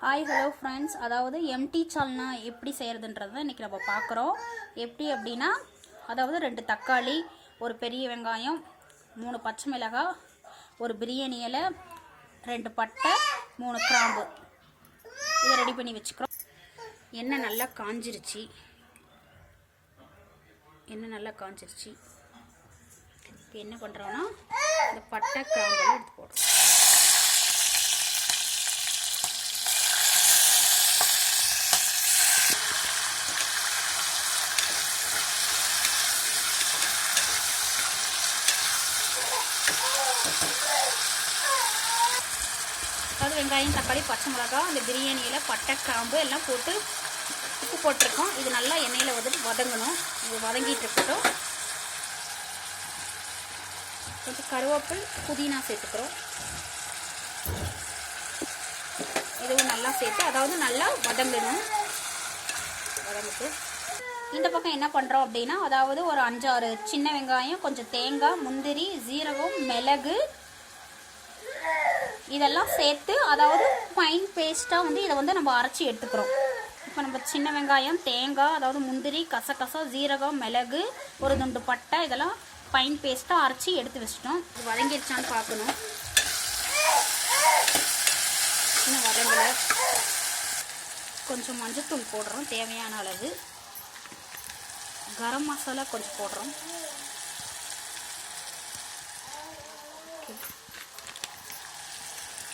Hi hello friends, அதாவது empty சால்னா எப்படி செய்கிறதுன்றதை இன்றைக்கி நம்ம பார்க்குறோம். எப்படி அப்படின்னா, அதாவது 2 தக்காளி, ஒரு பெரிய வெங்காயம், 3 பச்சை மிளகாய், ஒரு பிரியாணி இலை, 2 பட்டை, 3 கிராம்பு, இதை ரெடி பண்ணி வச்சுக்கிறோம். எண்ணெய் நல்லா காஞ்சிருச்சு. இப்போ என்ன பண்ணுறோன்னா, இந்த பட்டை கிராம்பெல்லாம் எடுத்து போடுறோம். அதாவது வெங்காயம், தக்காளி, பச்சை மிளகாய், அந்த பிரியாணியில் பட்டை கிராம்பு எல்லாம் போட்டு உப்பு போட்டிருக்கோம். இது நல்லா எண்ணெயில் வந்துட்டு வதங்கணும். இது வதங்கிட்டு இருக்கட்டும். கொஞ்சம் கருவேப்பில், புதினா சேர்த்துக்கிறோம். இதுவும் நல்லா சேர்த்து, அதாவது நல்லா வதங்கணும். வதங்கிட்டு இந்த பக்கம் என்ன பண்ணுறோம் அப்படின்னா, அதாவது ஒரு 5-6 சின்ன வெங்காயம், கொஞ்சம் தேங்காய், முந்திரி, சீரகம், மிளகு இதெல்லாம் சேர்த்து, அதாவது ஃபைன் பேஸ்ட்டாக வந்து இதை வந்து நம்ம அரைச்சி எடுத்துக்கிறோம். இப்போ நம்ம சின்ன வெங்காயம், தேங்காய், அதாவது முந்திரி, கசகசா, சீரகம், மிளகு, ஒரு துண்டு பட்டை இதெல்லாம் ஃபைன் பேஸ்ட்டாக அரைச்சி எடுத்து வச்சிட்டோம். இது வதங்கிடுச்சான்னு பார்க்கணும். இன்னும் வதங்கலை. கொஞ்சம் மஞ்சத்தூள் போடுறோம் தேவையான அளவு. கரம் மசாலா கொஞ்சம் போடுறோம்.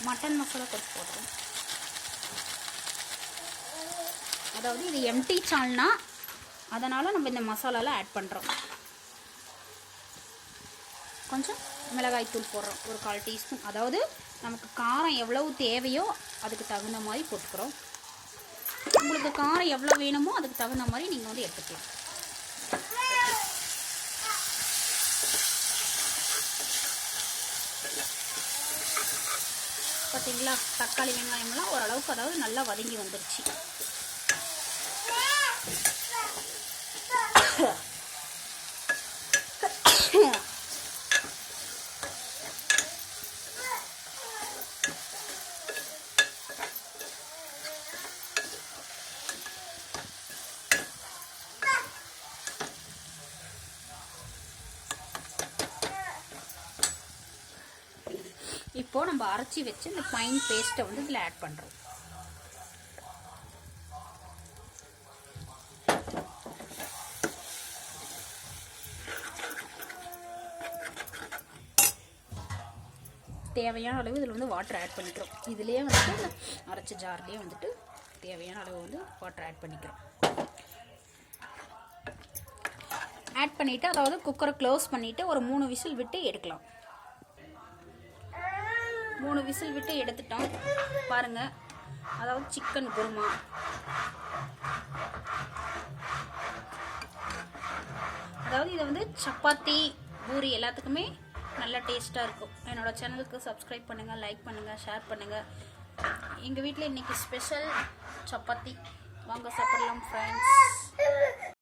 மட்டன் மசாலா கொஞ்சம் போடுறோம். அதாவது இது எம்டி சால்னா, அதனால் நம்ம இந்த மசாலாலாம் ஆட் பண்ணுறோம். கொஞ்சம் மிளகாய் தூள் போடுறோம், ஒரு 1/4 டீஸ்பூன். அதாவது நமக்கு காரம் எவ்வளவு தேவையோ அதுக்கு தகுந்த மாதிரி போட்டுக்கிறோம். உங்களுக்கு காரம் எவ்வளோ வேணுமோ அதுக்கு தகுந்த மாதிரி நீங்கள் வந்து எடுத்துக்கலாம். பார்த்தீங்களா, தக்காளி வெங்காயம்லாம் ஓரளவுக்கு அதாவது நல்லா வதங்கி வந்துருச்சு. இப்போ நம்ம அரைச்சி வச்சு இந்த ஃபைன் பேஸ்ட்டை வந்து இதில் ஆட் பண்ணுறோம். தேவையான அளவு இதில் வந்து வாட்டர் ஆட் பண்ணிக்கிறோம். இதுலேயே வந்துட்டு அரைச்ச ஜார்லேயே வந்துட்டு தேவையான அளவு வந்து வாட்டர் ஆட் பண்ணிக்கிறோம். ஆட் பண்ணிவிட்டு, அதாவது குக்கரை க்ளோஸ் பண்ணிவிட்டு ஒரு 3 விசில் விட்டு எடுக்கலாம். 3 விசில் விட்டு எடுத்துட்டோம். பாருங்கள், அதாவது சிக்கன் குருமா. அதாவது இதை வந்து சப்பாத்தி, பூரி எல்லாத்துக்குமே நல்ல டேஸ்ட்டாக இருக்கும். என்னோடய சேனலுக்கு சப்ஸ்கிரைப் பண்ணுங்கள், லைக் பண்ணுங்கள், ஷேர் பண்ணுங்கள். எங்கள் வீட்டில் இன்றைக்கி ஸ்பெஷல் சப்பாத்தி. வாங்க சாப்பிடலாம் ஃப்ரெண்ட்ஸ்.